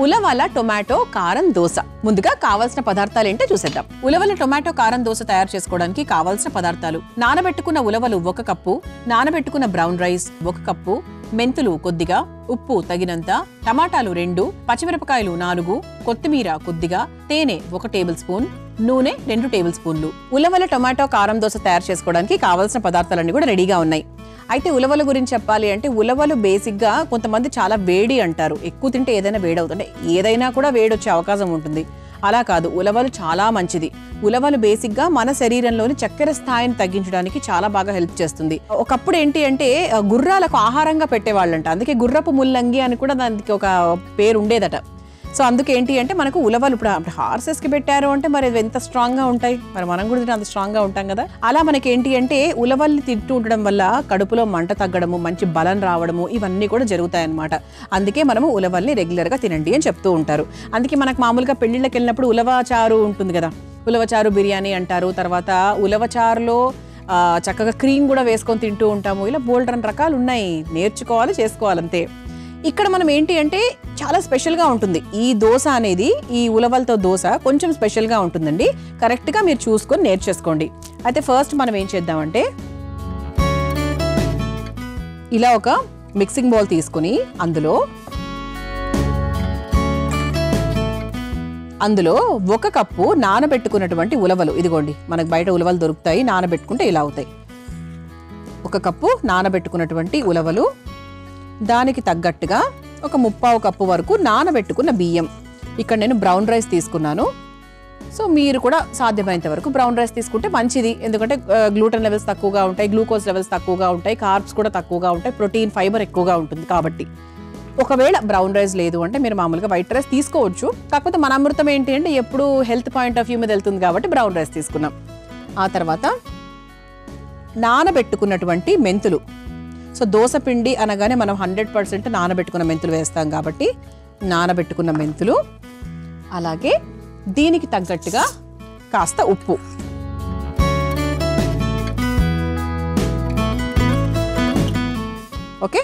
ఉలవల టొమాటో కారం దోస. ముందుగా కావాల్సిన పదార్థాలు ఏంటో చూసేద్దాం. ఉలవల టొమాటో కారం దోస తయారు చేసుకోవడానికి కావాల్సిన పదార్థాలు: నానబెట్టుకున్న ఉలవలు 1 కప్పు, నానబెట్టుకున్న బ్రౌన్ రైస్ 1 కప్పు, మెంతులు కొద్దిగా, ఉప్పు తగినంత, టమాటాలు 2, పచ్చిమిరపకాయలు 4, కొత్తిమీర కొద్దిగా, తేనె 1 టేబుల్ స్పూన్, నూనె 2 టేబుల్ స్పూన్లు. ఉలవల టొమాటో కారం దోస తయారు చేసుకోవడానికి కావాల్సిన పదార్థాలన్నీ కూడా రెడీగా ఉన్నాయి. అయితే ఉలవల గురించి చెప్పాలి అంటే ఉలవలు బేసిక్గా కొంతమంది చాలా వేడి అంటారు. ఎక్కువ తింటే ఏదైనా వేడి అవుతుంది, ఏదైనా కూడా వేడి వచ్చే అవకాశం ఉంటుంది. అలా కాదు, ఉలవలు చాలా మంచిది. ఉలవలు బేసిక్గా మన శరీరంలోని చక్కెర స్థాయిని తగ్గించడానికి చాలా బాగా హెల్ప్ చేస్తుంది. ఒకప్పుడు ఏంటి అంటే గుర్రాలకు ఆహారంగా పెట్టేవాళ్ళంట, అందుకే గుర్రపు ముల్లంగి అని కూడా దానికి ఒక పేరు ఉండేదట. సో అందుకే ఏంటి అంటే మనకు ఉలవలు ఇప్పుడు హార్సెస్కి పెట్టారు అంటే మరి ఎంత స్ట్రాంగ్గా ఉంటాయి, మరి మనం కూడా అంత స్ట్రాంగ్గా ఉంటాం కదా. అలా మనకి ఏంటి అంటే ఉలవల్ని తింటూ ఉండడం వల్ల కడుపులో మంట తగ్గడము, మంచి బలం రావడము, ఇవన్నీ కూడా జరుగుతాయి అన్నమాట. అందుకే మనము ఉలవల్ని రెగ్యులర్గా తినండి అని చెప్తూ ఉంటారు. అందుకే మనకు మామూలుగా పెళ్ళిళ్ళకి వెళ్ళినప్పుడు ఉలవచారు ఉంటుంది కదా, ఉలవచారు బిర్యానీ అంటారు. తర్వాత ఉలవచారులో చక్కగా క్రీమ్ కూడా వేసుకొని తింటూ ఉంటాము. ఇలా బోల్డన్ రకాలు ఉన్నాయి, నేర్చుకోవాలి, చేసుకోవాలంతే. ఇక్కడ మనం ఏంటి అంటే చాలా స్పెషల్గా ఉంటుంది ఈ దోశ అనేది. ఈ ఉలవలతో దోశ కొంచెం స్పెషల్గా ఉంటుందండి. కరెక్ట్గా మీరు చూసుకొని నేర్చేసుకోండి. అయితే ఫస్ట్ మనం ఏం చేద్దామంటే ఇలా ఒక మిక్సింగ్ బౌల్ తీసుకుని అందులో 1 కప్పు నానబెట్టుకున్నటువంటి ఉలవలు, ఇదిగోండి మనకు బయట ఉలవలు దొరుకుతాయి, నానబెట్టుకుంటే ఇలా అవుతాయి. 1 కప్పు నానబెట్టుకున్నటువంటి ఉలవలు, దానికి తగ్గట్టుగా ఒక 1/4 కప్పు వరకు నానబెట్టుకున్న బియ్యం. ఇక్కడ నేను బ్రౌన్ రైస్ తీసుకున్నాను. సో మీరు కూడా సాధ్యమైనంత వరకు బ్రౌన్ రైస్ తీసుకుంటే మంచిది. ఎందుకంటే గ్లూటెన్ లెవెల్స్ తక్కువగా ఉంటాయి, గ్లూకోజ్ లెవెల్స్ తక్కువగా ఉంటాయి, కార్బ్స్ కూడా తక్కువగా ఉంటాయి, ప్రోటీన్ ఫైబర్ ఎక్కువగా ఉంటుంది. కాబట్టి ఒకవేళ బ్రౌన్ రైస్ లేదు అంటే మీరు మామూలుగా వైట్ రైస్ తీసుకోవచ్చు. కాకపోతే మన అమృతం ఏంటి అంటే ఎప్పుడు హెల్త్ పాయింట్ ఆఫ్ వ్యూ మీద వెళ్తుంది కాబట్టి బ్రౌన్ రైస్ తీసుకున్నాం. ఆ తర్వాత నానబెట్టుకున్నటువంటి మెంతులు. సో దోశ పిండి అనగానే మనం 100% నానబెట్టుకున్న మెంతులు వేస్తాం కాబట్టి నానబెట్టుకున్న మెంతులు, అలాగే దీనికి తగ్గట్టుగా కాస్త ఉప్పు. ఓకే,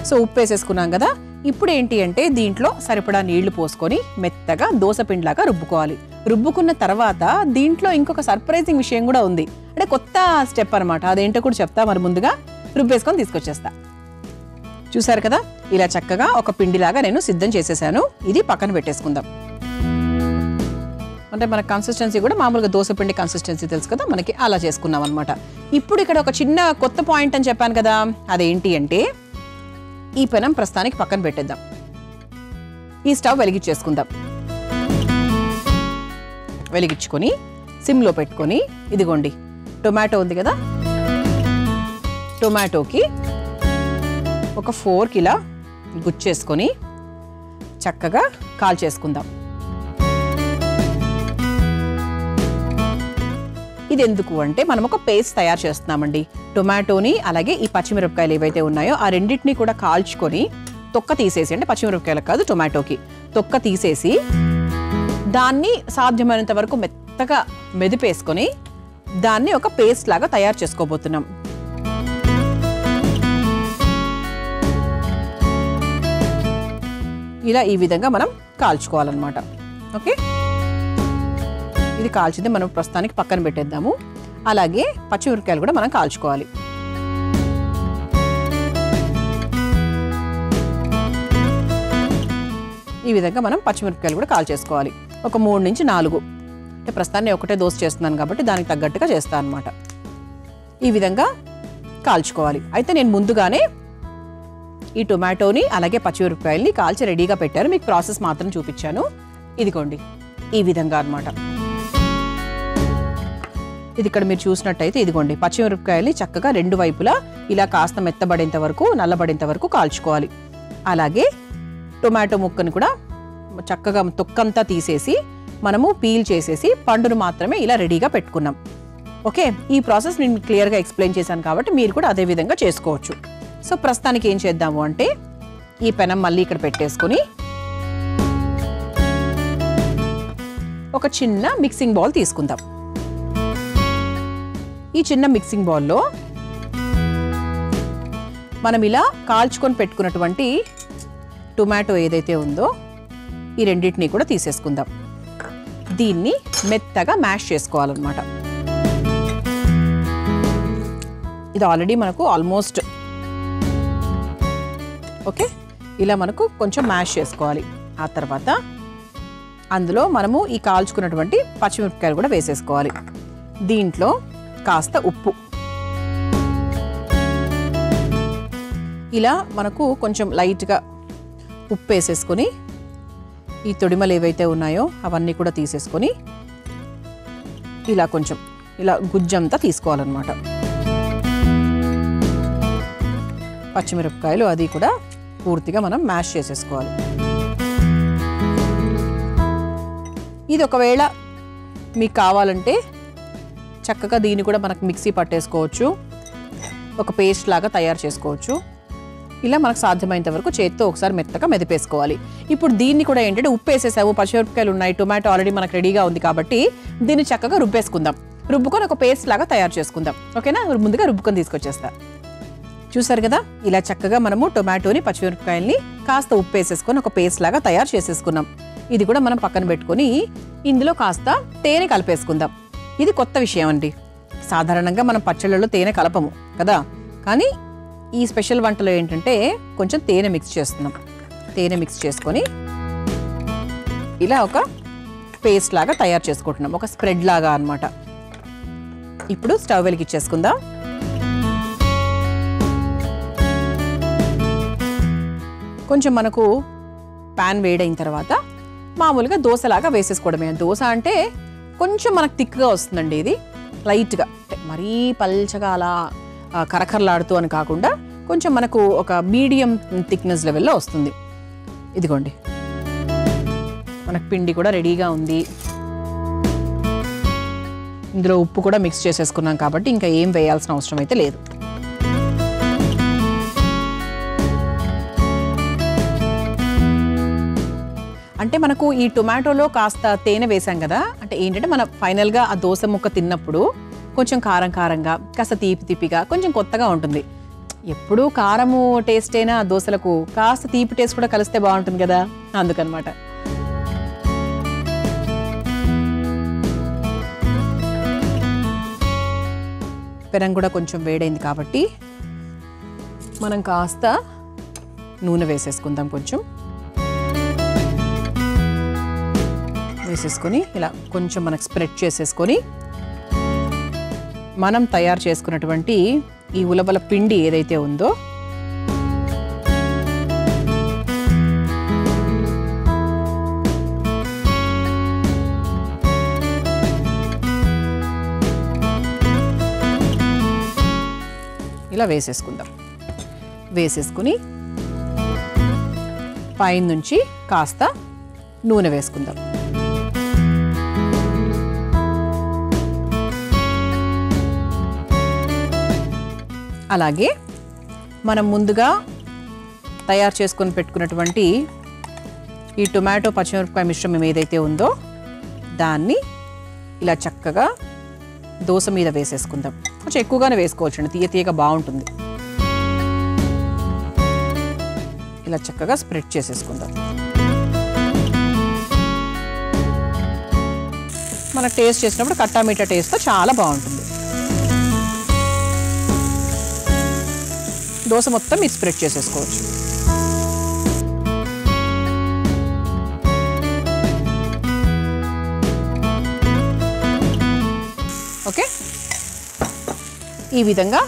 సో ఉప్పు వేసేసుకున్నాం కదా. ఇప్పుడు ఏంటి అంటే దీంట్లో సరిపడా నీళ్లు పోసుకొని మెత్తగా దోశ పిండిలాగా రుబ్బుకోవాలి. రుబ్బుకున్న తర్వాత దీంట్లో ఇంకొక సర్ప్రైజింగ్ విషయం కూడా ఉంది, అంటే కొత్త స్టెప్ అనమాట. అదేంటో కూడా చెప్తా. మరి ముందుగా రుబ్బేసుకొని తీసుకొచ్చేస్తా. చూసారు కదా, ఇలా చక్కగా ఒక పిండిలాగా నేను సిద్ధం చేసేసాను. ఇది పక్కన పెట్టేసుకుందాం. అంటే మన కన్సిస్టెన్సీ కూడా మామూలుగా దోశ పిండి కన్సిస్టెన్సీ తెలుసు కదా మనకి, అలా చేసుకున్నాం అనమాట. ఇప్పుడు ఇక్కడ ఒక చిన్న కొత్త పాయింట్ అని చెప్పాను కదా, అదేంటి అంటే ఈ పెనం ప్రస్తుతానికి పక్కన పెట్టేద్దాం. ఈ స్టవ్ వెలిగించేసుకుందాం. వెలిగించుకొని సిమ్లో పెట్టుకొని ఇదిగోండి టొమాటో ఉంది కదా, టొమాటోకి ఒక ఫోర్క్ ఇలా గుచ్చేసుకొని చక్కగా కాల్చేసుకుందాం. ఇది ఎందుకు అంటే మనం ఒక పేస్ట్ తయారు చేస్తున్నామండి. టొమాటోని అలాగే ఈ పచ్చిమిరపకాయలు ఏవైతే ఉన్నాయో ఆ రెండింటిని కూడా కాల్చుకొని తొక్క తీసేసి, అంటే పచ్చిమిరపకాయలకు కాదు టొమాటోకి తొక్క తీసేసి దాన్ని సాధ్యమైనంత వరకు మెత్తగా మెదిపేసుకొని దాన్ని ఒక పేస్ట్ లాగా తయారు చేసుకోబోతున్నాం. ఇలా ఈ విధంగా మనం కాల్చుకోవాలన్నమాట. ఓకే, ఇది కాల్చింది మనం ప్రస్తుతానికి పక్కన పెట్టేద్దాము. అలాగే పచ్చిమిరపకాయలు కూడా మనం కాల్చుకోవాలి. ఈ విధంగా మనం పచ్చిమిరపకాయలు కూడా కాల్చేసుకోవాలి. ఒక 3 నుంచి 4, అంటే ప్రస్తుతాన్ని ఒకటే దోశ చేస్తున్నాను కాబట్టి దానికి తగ్గట్టుగా చేస్తాను అనమాట. ఈ విధంగా కాల్చుకోవాలి. అయితే నేను ముందుగానే ఈ టొమాటోని అలాగే పచ్చిమిరపకాయల్ని కాల్చి రెడీగా పెట్టాను, మీకు ప్రాసెస్ మాత్రం చూపించాను. ఇదిగోండి ఈ విధంగా అనమాట. ఇది ఇక్కడ మీరు చూసినట్టయితే ఇదిగోండి పచ్చిమిరపకాయల్ని చక్కగా 2 వైపులా ఇలా కాస్త మెత్తబడేంత వరకు, నల్లబడేంత వరకు కాల్చుకోవాలి. అలాగే టొమాటో ముక్కను కూడా చక్కగా తొక్కంతా తీసేసి మనము పీల్ చేసేసి పండును మాత్రమే ఇలా రెడీగా పెట్టుకున్నాం. ఓకే, ఈ ప్రాసెస్ నేను క్లియర్గా ఎక్స్ప్లెయిన్ చేశాను కాబట్టి మీరు కూడా అదే విధంగా చేసుకోవచ్చు. సో ప్రస్తుతానికి ఏం చేద్దాము అంటే ఈ పెనం మళ్ళీ ఇక్కడ పెట్టేసుకొని ఒక చిన్న మిక్సింగ్ బౌల్ తీసుకుందాం. ఈ చిన్న మిక్సింగ్ బౌల్లో మనం ఇలా కాల్చుకొని పెట్టుకున్నటువంటి టొమాటో ఏదైతే ఉందో ఈ రెండింటిని కూడా తీసేసుకుందాం. దీన్ని మెత్తగా మ్యాష్ చేసుకోవాలన్నమాట. ఇది ఆల్రెడీ మనకు ఆల్మోస్ట్ ఓకే, ఇలా మనకు కొంచెం మ్యాష్ చేసుకోవాలి. ఆ తర్వాత అందులో మనము ఈ కాల్చుకున్నటువంటి పచ్చిమిరపకాయలు కూడా వేసేసుకోవాలి. దీంట్లో కాస్త ఉప్పు, ఇలా మనకు కొంచెం లైట్గా ఉప్పు వేసేసుకొని ఈ తొడిమలు ఏవైతే ఉన్నాయో అవన్నీ కూడా తీసేసుకొని ఇలా కొంచెం ఇలా గుజ్జంతా తీసుకోవాలన్నమాట. పచ్చిమిరపకాయలు అది కూడా పూర్తిగా మనం మ్యాష్ చేసేసుకోవాలి. ఇది ఒకవేళ మీకు కావాలంటే చక్కగా దీన్ని కూడా మనకు మిక్సీ పట్టేసుకోవచ్చు, ఒక పేస్ట్ లాగా తయారు చేసుకోవచ్చు. ఇలా మనకు సాధ్యమైనంత వరకు చేత్తో ఒకసారి మెత్తగా మెదిపేసుకోవాలి. ఇప్పుడు దీన్ని కూడా ఏంటంటే ఉప్పు వేసేసావు, పచ్చిమిరపకాయలు ఉన్నాయి, టొమాటో ఆల్రెడీ మనకు రెడీగా ఉంది కాబట్టి దీన్ని చక్కగా రుబ్బేసుకుందాం. రుబ్బుకొని ఒక పేస్ట్ లాగా తయారు చేసుకుందాం. ఓకేనా? ముందుగా రుబ్బుకొని తీసుకొచ్చేస్తా. చూసారు కదా, ఇలా చక్కగా మనము టొమాటోని పచ్చిమిరపకాయల్ని కాస్త ఉప్పు వేసేసుకొని ఒక పేస్ట్ లాగా తయారు చేసేసుకున్నాం. ఇది కూడా మనం పక్కన పెట్టుకొని ఇందులో కాస్త తేనె కలిపేసుకుందాం. ఇది కొత్త విషయం అండి. సాధారణంగా మనం పచ్చళ్ళలో తేనె కలపము కదా, కానీ ఈ స్పెషల్ వంటలో ఏంటంటే కొంచెం తేనె మిక్స్ చేస్తున్నాం. తేనె మిక్స్ చేసుకొని ఇలా ఒక పేస్ట్ లాగా తయారు చేసుకుంటున్నాం, ఒక స్ప్రెడ్ లాగా అన్నమాట. ఇప్పుడు స్టవ్ వెలిగించేసుకుందాం. కొంచెం మనకు ప్యాన్ వేడైన తర్వాత మామూలుగా దోశలాగా వేసేసుకోవడమే. దోశ అంటే కొంచెం మనకు థిక్గా వస్తుందండి. ఇది లైట్గా, మరీ పల్చగా అలా కరకరలాడుతూ అని కాకుండా కొంచెం మనకు ఒక మీడియం థిక్నెస్ లెవెల్లో వస్తుంది. ఇదిగోండి, మనకు పిండి కూడా రెడీగా ఉంది. ఇందులో ఉప్పు కూడా మిక్స్ చేసేసుకున్నాం కాబట్టి ఇంకా ఏం వేయాల్సిన అవసరం అయితే లేదు. అంటే మనకు ఈ టొమాటోలో కాస్త తేనె వేసాం కదా, అంటే ఏంటంటే మనం ఫైనల్గా ఆ దోశ ముక్క తిన్నప్పుడు కొంచెం కారం కారంగా, కాస్త తీపి తీపిగా, కొంచెం కొత్తగా ఉంటుంది. ఎప్పుడూ కారము టేస్ట్ అయినా దోశలకు కాస్త తీపి టేస్ట్ కూడా కలిస్తే బాగుంటుంది కదా, అందుకనమాట. పెనం కూడా కొంచెం వేడైంది కాబట్టి మనం కాస్త నూనె వేసేసుకుందాం. కొంచెం వేసేసుకొని ఇలా కొంచెం మనకు స్ప్రెడ్ చేసేసుకొని మనం తయారు చేసుకున్నటువంటి ఈ ఉలవల పిండి ఏదైతే ఉందో ఇలా వేసేసుకుందాం. వేసేసుకుని పైన నుంచి కాస్త నూనె వేసుకుందాం. అలాగే మనం ముందుగా తయారు చేసుకొని పెట్టుకున్నటువంటి ఈ టొమాటో పచ్చిమిరపకాయ మిశ్రమం ఏదైతే ఉందో దాన్ని ఇలా చక్కగా దోశ మీద వేసేసుకుందాం. కొంచెం ఎక్కువగానే వేసుకోవచ్చండి, తీయ తీయగా బాగుంటుంది. ఇలా చక్కగా స్ప్రెడ్ చేసేసుకుందాం. మన టేస్ట్ చేసినప్పుడు కట్టా మీఠా టేస్ట్తో చాలా బాగుంటుంది. దోశ మొత్తం మీరు స్ప్రెడ్ చేసేసుకోవచ్చు. ఓకే, ఈ విధంగా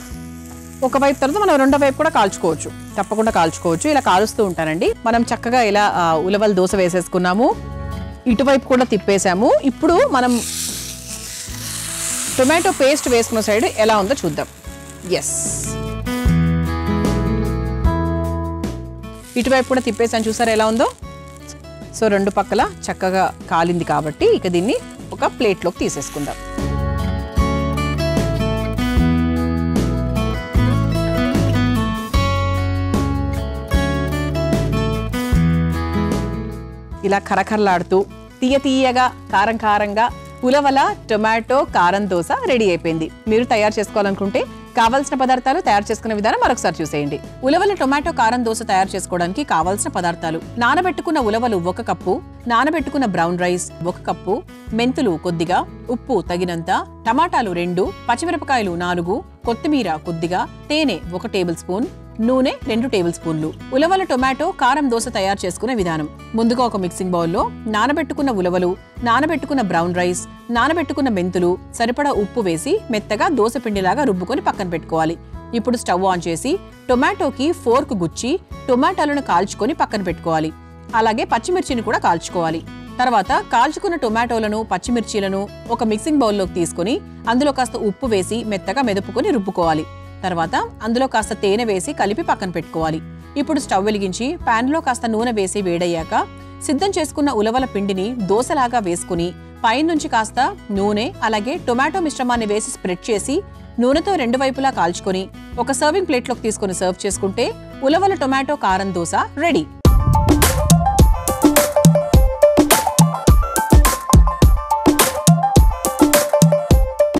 ఒకవైపు తర్వాత మనం రెండో వైపు కూడా కాల్చుకోవచ్చు, తప్పకుండా కాల్చుకోవచ్చు. ఇలా కాలుస్తూ ఉంటానండి. మనం చక్కగా ఇలా ఉలవల దోశ వేసేసుకున్నాము, ఇటువైపు కూడా తిప్పేసాము. ఇప్పుడు మనం టొమాటో పేస్ట్ వేసుకున్న సైడ్ ఎలా ఉందో చూద్దాం. ఎస్, ఇటువైపు కూడా తిప్పేసాను, చూసారా ఎలా ఉందో. సో రెండు పక్కల చక్కగా కాలింది కాబట్టి ఇక దీన్ని ఒక ప్లేట్లోకి తీసేసుకుందాం. ఇలా కరకరలాడుతూ తీయ తీయగా కారం కారంగా ఉలవల టొమాటో కారం దోశ రెడీ అయిపోయింది. మీరు తయారు చేసుకోవాలనుకుంటే కావాల్సిన పదార్థాలు తయారు చేసుకునే విధానం మరొకసారి చూసేయండి. ఉలవల టొమాటో కారం దోశ తయారు చేసుకోవడానికి కావాల్సిన పదార్థాలు: నానబెట్టుకున్న ఉలవలు 1 కప్పు, నానబెట్టుకున్న బ్రౌన్ రైస్ 1 కప్పు, మెంతులు కొద్దిగా, ఉప్పు తగినంత, టమాటాలు 2, పచ్చిమిరపకాయలు 4, కొత్తిమీర కొద్దిగా, తేనె 1 టేబుల్ స్పూన్, నూనె 2 టేబుల్ స్పూన్లు. ఉలవల టొమాటో కారం దోశ తయారు చేసుకునే విధానం: ముందుగా ఒక మిక్సింగ్ బౌల్లో నానబెట్టుకున్న ఉలవలు, నానబెట్టుకున్న బ్రౌన్ రైస్, నానబెట్టుకున్న మెంతులు, సరిపడా ఉప్పు వేసి మెత్తగా దోశ పిండిలాగా రుబ్బుకొని పక్కన పెట్టుకోవాలి. ఇప్పుడు స్టవ్ ఆన్ చేసి టొమాటోకి ఫోర్క్ గుచ్చి టొమాటాలను కాల్చుకొని పక్కన పెట్టుకోవాలి. అలాగే పచ్చిమిర్చిని కూడా కాల్చుకోవాలి. తర్వాత కాల్చుకున్న టొమాటోలను, పచ్చిమిర్చీలను ఒక మిక్సింగ్ బౌల్లోకి తీసుకుని అందులో కాస్త ఉప్పు వేసి మెత్తగా మెదుపుకొని రుబ్బుకోవాలి. తర్వాత అందులో కాస్త తేనె వేసి కలిపి పక్కన పెట్టుకోవాలి. ఇప్పుడు స్టవ్ వెలిగించి ప్యాన్లో కాస్త నూనె వేసి వేడయ్యాక సిద్ధం చేసుకున్న ఉలవల పిండిని దోశలాగా వేసుకుని పైనుంచి కాస్త నూనె అలాగే టొమాటో మిశ్రమాన్ని వేసి స్ప్రెడ్ చేసి నూనెతో 2 వైపులా కాల్చుకొని ఒక సర్వింగ్ ప్లేట్లోకి తీసుకుని సర్వ్ చేసుకుంటే ఉలవల టొమాటో కారం దోశ రెడీ.